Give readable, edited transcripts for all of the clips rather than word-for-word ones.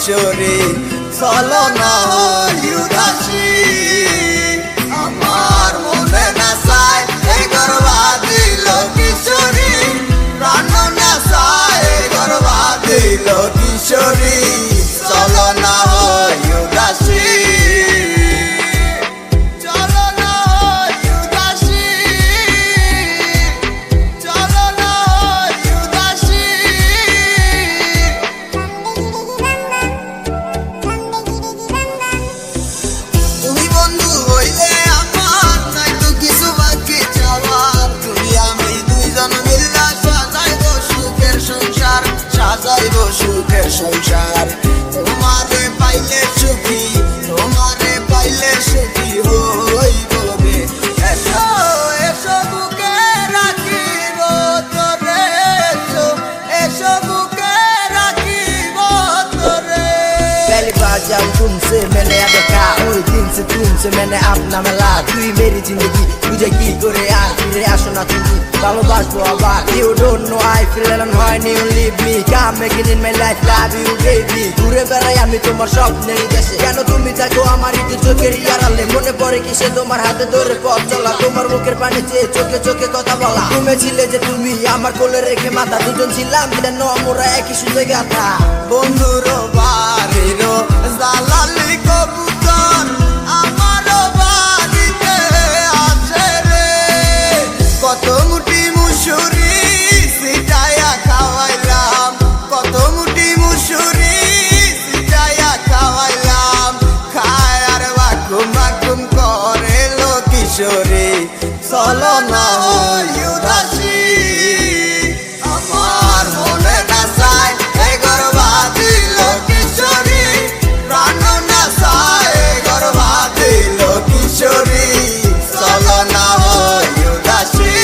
কিশোরী চলো না উদাসী আমার মনে না চায় এই গর্বা দিল কিশোরী প্রাণ না চায় গর্বা দিল কিশোরী চলো না উদাসী সুখের সংসার তোমারে পাইলে সুখী তোমারে পাইলে সুখী হইব রে এসো এসো বুকে রাখিব তোরে এসো বুকে রাখিব তোরে पहली बार जब तुमसे मैंने देखा उस दिन से तुमसे मैंने अपना मिला তুই मेरी जिंदगी तुझे की করে আর ফিরে আসো না তুমি ভালোবাসবো আবার you don't know I feel alone when you leave me come again in my life love you baby ঘুরে বেড়াই আমি তোমার স্বপ্নের দেশে কেন তুমি থাকো আমার একটু চোখের আড়ালে মনে পড়ে কিসে তোমার হাতে ধরে পথ চলা তোমার মুখের পানি চেয়ে চোখে চোখে কথা বলা তুমি ছিলে যে তুমি আমার কোলে রেখে মাথা দুজন ছিলাম যেন আমরা একই সুযোগে গাথা বন্ধুর বাড়ির জালালি কবুতর আমার বাড়িতে আছে রে কত মুঠি মুসুরি সিটায়া খাওয়াইলাম কত মুঠি মুসুরি সিটায়া খাওয়াইলাম খায় আর বাকুম বাকুম করে লো কিশোরী চলো না উদাসী আমার মনে না চায় এই গর্বা দিল কিশোরী প্রাণ না চায় গর্বা দিল কিশোরী চলো না উদাসী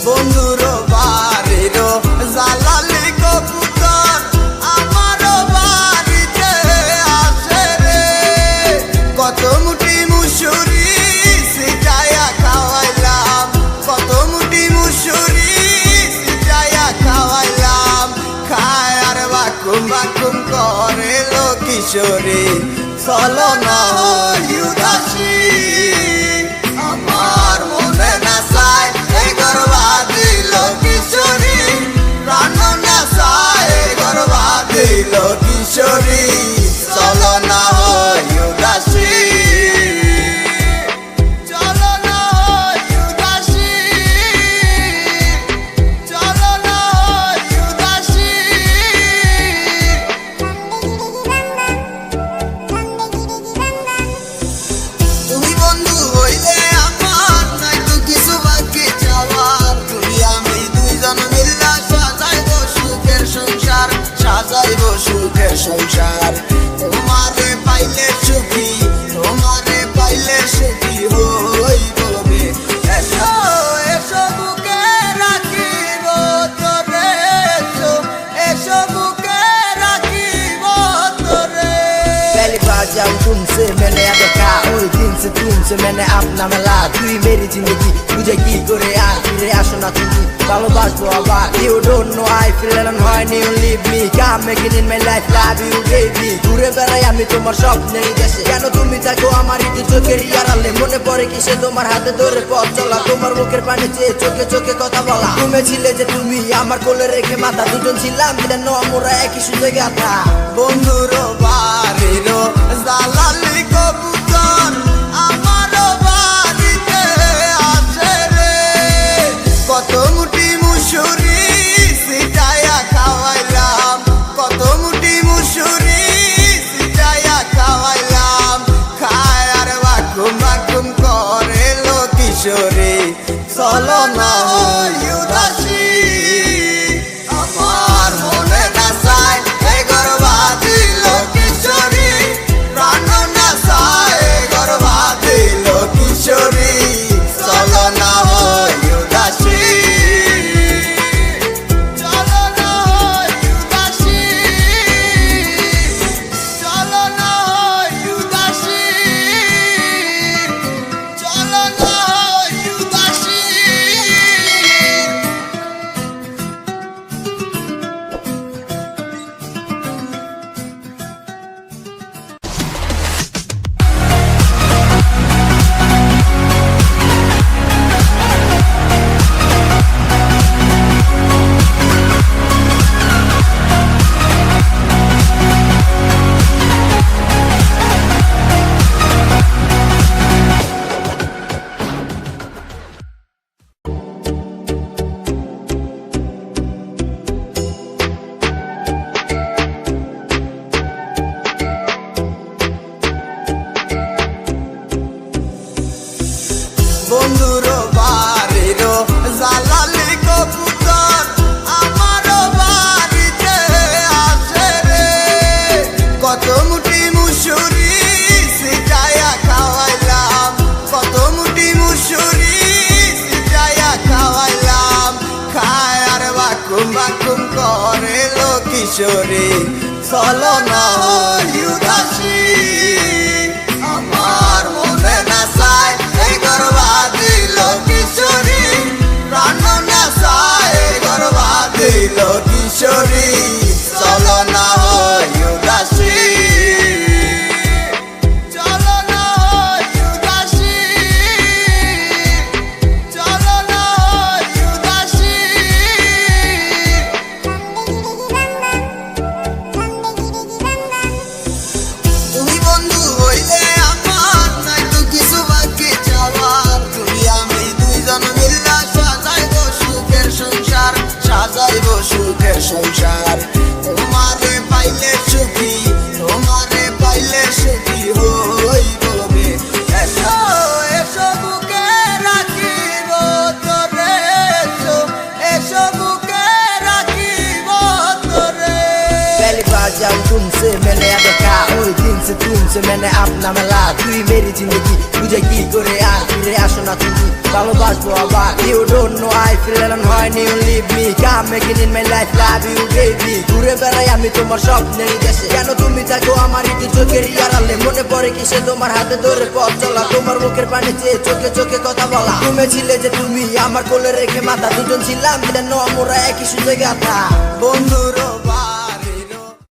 বন্ধুর বাড়ির জালালি কবুতর আমার বাড়িতে আছে রে কত মুঠি মুসুরি সিটায়া খাওয়াইলাম কত মুঠি মুসুরি সিটায়া খাওয়াইলাম খায় আর বাকুম বাকুম করে লো কিশোরী চলো না উদাসী আমার মনে না চায় এই গর্বা দিল কিশোরী প্রাণ না চায় গর্বা দিল কিশোরী চলো না উদাসী সুখের সংসার তোমারে পাইলে সুখী তোমারে পাইলে সুখী হইব রে এসো এসো বুকে রাখিব তোরে এসো বুকে রাখিব তোরে पहली बार जब तुमसे मैंने देखा उस दिन से तुमसे मैंने अपना मिला তুই मेरी जिंदगी तुझे की করে আর ফিরে আসো না তুমি ভালোবাসবো আবার you don't know I feel alone when you leave me come again in my life love you baby ঘুরে বেড়াই আমি তোমার স্বপ্নের দেশে কেন তুমি থাকো আমার একটু চোখের আড়ালে মনে পড়ে কিসে তোমার হাতে ধরে পথ চলা তোমার মুখের পানি চেয়ে চোখে চোখে কথা বলা তুমি ছিলে যে তুমি আমার কোলে রেখে মাথা দুজন ছিলাম যেন আমরা একই সুযোগে গাথা বন্ধুর বাড়ির জালালি কবুতর কিশোরী চলো না হই উদাসী আমার মনে না চায় এই গর্বা দিল কিশোরী প্রাণ না চায় এই গর্বা দিল কিশোরী চলো না হই উদাসী চলো না হই উদাসী চলো না হই উদাসী তুমি বন্ধু হইলে আমার নাই তো কিছু বাকি যাওয়ার তুমি আমি দুইজন মিল্লা সাজাইব সুখের সংসার সাজাইব সুখের সংসার তোমারে পাইলে সুখী তোমারে পাইলে সুখী হইব রে এসো এসো বুকে রাখিব তোরে এসো এসো বুকে রাখিব তোরে पहली बार जब तुमसे मैंने देखा ওই দিন से तुमसे मैंने अपना मिला তুই मेरी जिंदगी বুঝে কি করে আর ফিরে আসো না তুমি ভালোবাসবো আবার you don't know I feel alone when you leave me come again in my life love you baby ঘুরে বেড়াই আমি তোমার স্বপ্নের দেশে কেন তুমি থাকো আমার একটু চোখের আড়ালে মনে পড়ে কিসে তোমার হাতে ধরে পথ চলা তোমার মুখের পানি চেয়ে চোখে চোখে কথা বলা তুমি ছিলে যে তুমি আমার কোলে রেখে মাথা দুজন ছিলাম যেন আমরা একই সুযোগে গাথা বন্ধুর